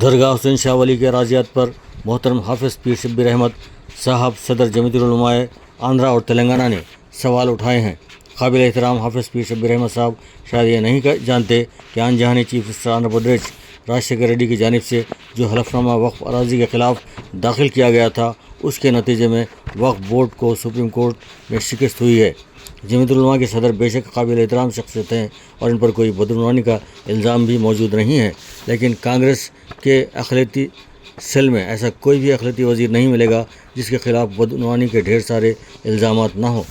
درگاہ حسین شاہ ولی کے اراضیات پر محترم حافظ پیر شبیر احمد صاحب صدر جمعیت العلماء آندھرا اور تلنگانہ نے سوال اٹھائے ہیں۔ قابل احترام حافظ پیر شبیر احمد صاحب شاید یہ نہیں جانتے کہ آن جہانی چیف منسٹر آندھرا پردیش راجشیکھر ریڈی کی جانب سے جو حلف نامہ وقف اراضی کے خلاف داخل کیا گیا تھا، اس کے نتیجے میں وقف بورڈ کو سپریم کورٹ میں شکست ہوئی ہے۔ جمعیت العلماء کے صدر بے شک قابل احترام شخصیت ہیں اور ان پر کوئی بدعنوانی کا الزام بھی موجود نہیں ہے، لیکن کانگریس کے اقلیتی سیل میں ایسا کوئی بھی اقلیتی وزیر نہیں ملے گا جس کے خلاف بدعنوانی کے ڈھیر سارے الزامات نہ ہوں۔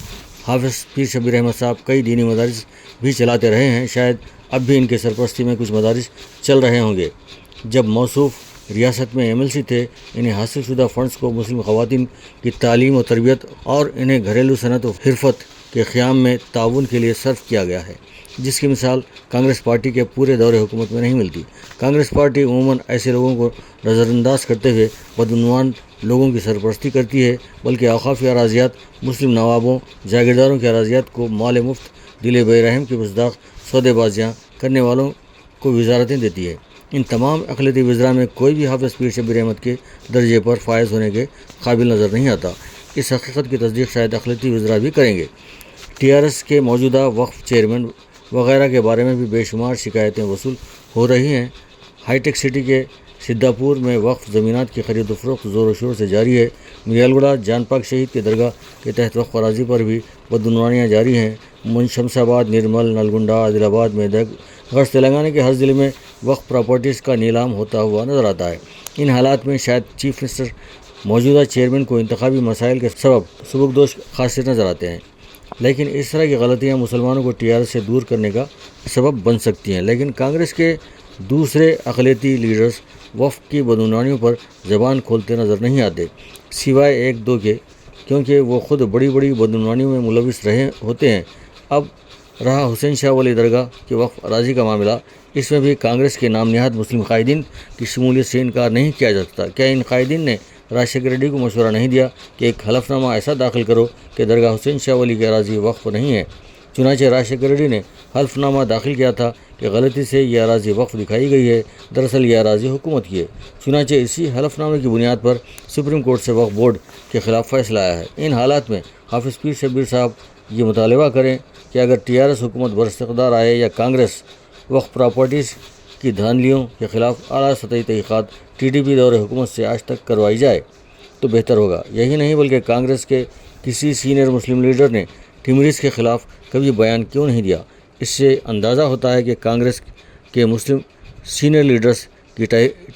حافظ پیر شبیر احمد صاحب کئی دینی مدارس بھی چلاتے رہے ہیں، شاید اب بھی ان کے سرپرستی میں کچھ مدارس چل رہے ہوں گے۔ جب موصوف ریاست میں MLC تھے، انہیں حاصل شدہ فنڈز کو مسلم خواتین کی تعلیم و تربیت اور انہیں گھریلو صنعت و حرفت کے قیام میں تعاون کے لیے صرف کیا گیا ہے، جس کی مثال کانگریس پارٹی کے پورے دور حکومت میں نہیں ملتی۔ کانگریس پارٹی عموماً ایسے لوگوں کو نظر انداز کرتے ہوئے بدعنوان لوگوں کی سرپرستی کرتی ہے، بلکہ اوقافی اراضیات، مسلم نوابوں، جاگیرداروں کے اراضیات کو مال مفت دل بے رحم کی مصداق سودے بازیاں کرنے والوں کو وزارتیں دیتی ہے۔ ان تمام اقلیتی وزراء میں کوئی بھی حافظ پیر شبیر احمد کے درجے پر فائز ہونے کے قابل نظر نہیں آتا۔ اس حقیقت کی تصدیق شاید اقلیتی وزراء بھی کریں گے۔ TRS کے موجودہ وقف چیئرمین وغیرہ کے بارے میں بھی بے شمار شکایتیں وصول ہو رہی ہیں۔ ہائی ٹیک سٹی کے سدھاپور میں وقف زمینات کی خرید و فروخت زور و شور سے جاری ہے۔ میالگوڑا جان پاک شہید کے درگاہ کے تحت وقف اراضی پر بھی بدعنوانیاں جاری ہیں۔ شمس آباد، نرمل، نلگنڈا، عادل آباد، میدک، غرض تلنگانہ کے ہر ضلع میں وقف پراپرٹیز کا نیلام ہوتا ہوا نظر آتا ہے۔ ان حالات میں شاید چیف منسٹر موجودہ چیئرمین کو انتخابی مسائل کے سبب سبکدوش خاصے نظر آتے ہیں، لیکن اس طرح کی غلطیاں مسلمانوں کو TRS سے دور کرنے کا سبب بن سکتی ہیں۔ لیکن کانگریس کے دوسرے اقلیتی لیڈرز وقف کی بدعنوانیوں پر زبان کھولتے نظر نہیں آتے، سوائے ایک دو کے، کیونکہ وہ خود بڑی بڑی بدعنوانیوں میں ملوث رہے ہوتے ہیں۔ اب رہا حسین شاہ ولی درگاہ کی وقف اراضی کا معاملہ، اس میں بھی کانگریس کے نام نہاد مسلم قائدین کی شمولیت سے انکار نہیں کیا جا سکتا۔ کیا ان قائدین نے راجشیکھر ریڈی کو مشورہ نہیں دیا کہ ایک حلف نامہ ایسا داخل کرو کہ درگاہ حسین شاہ ولی کی اراضی وقف نہیں ہے؟ چنانچہ راجشیکھر ریڈی نے حلف نامہ داخل کیا تھا کہ غلطی سے یہ اراضی وقف دکھائی گئی ہے، دراصل یہ اراضی حکومت کی ہے۔ چنانچہ اسی حلف نامے کی بنیاد پر سپریم کورٹ سے وقف بورڈ کے خلاف فیصلہ آیا ہے۔ ان حالات میں حافظ پیر شبیر صاحب یہ مطالبہ کریں کہ اگر TRS حکومت برستقدار آئے یا کانگریس وقف پراپرٹیز کی دھاندلیوں کے خلاف اعلیٰ سطحی تحقیقات TDP دور حکومت سے آج تک کروائی جائے تو بہتر ہوگا۔ یہی نہیں بلکہ کانگریس کے کسی سینئر مسلم لیڈر نے ٹیمریز کے خلاف کبھی بیان کیوں نہیں دیا؟ اس سے اندازہ ہوتا ہے کہ کانگریس کے مسلم سینئر لیڈرز کی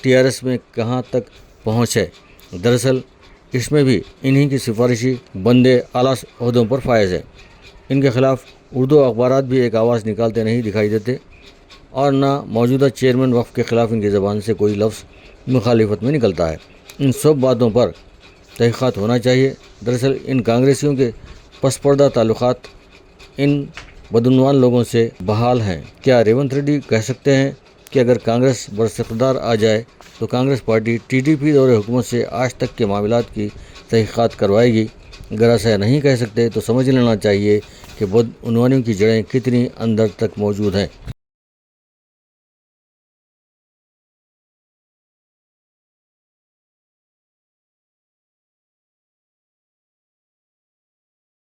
TRS میں کہاں تک پہنچ ہے۔ دراصل اس میں بھی انہی کی سفارشی بندے اعلیٰ عہدوں پر فائز ہیں۔ ان کے خلاف اردو اخبارات بھی ایک آواز نکالتے نہیں دکھائی دیتے، اور نہ موجودہ چیئرمین وقف کے خلاف ان کی زبان سے کوئی لفظ مخالفت میں نکلتا ہے۔ ان سب باتوں پر تحقیقات ہونا چاہیے۔ دراصل ان کانگریسیوں کے پس پردہ تعلقات ان بدعنوان لوگوں سے بحال ہیں۔ کیا ریونت ریڈی کہہ سکتے ہیں کہ اگر کانگریس برستقدار آ جائے تو کانگریس پارٹی TDP دور حکومت سے آج تک کے معاملات کی تحقیقات کروائے گی؟ اگر ایسا نہیں کہہ سکتے تو سمجھ لینا چاہیے کہ بدعنوانیوں کی جڑیں کتنی اندر تک موجود ہیں۔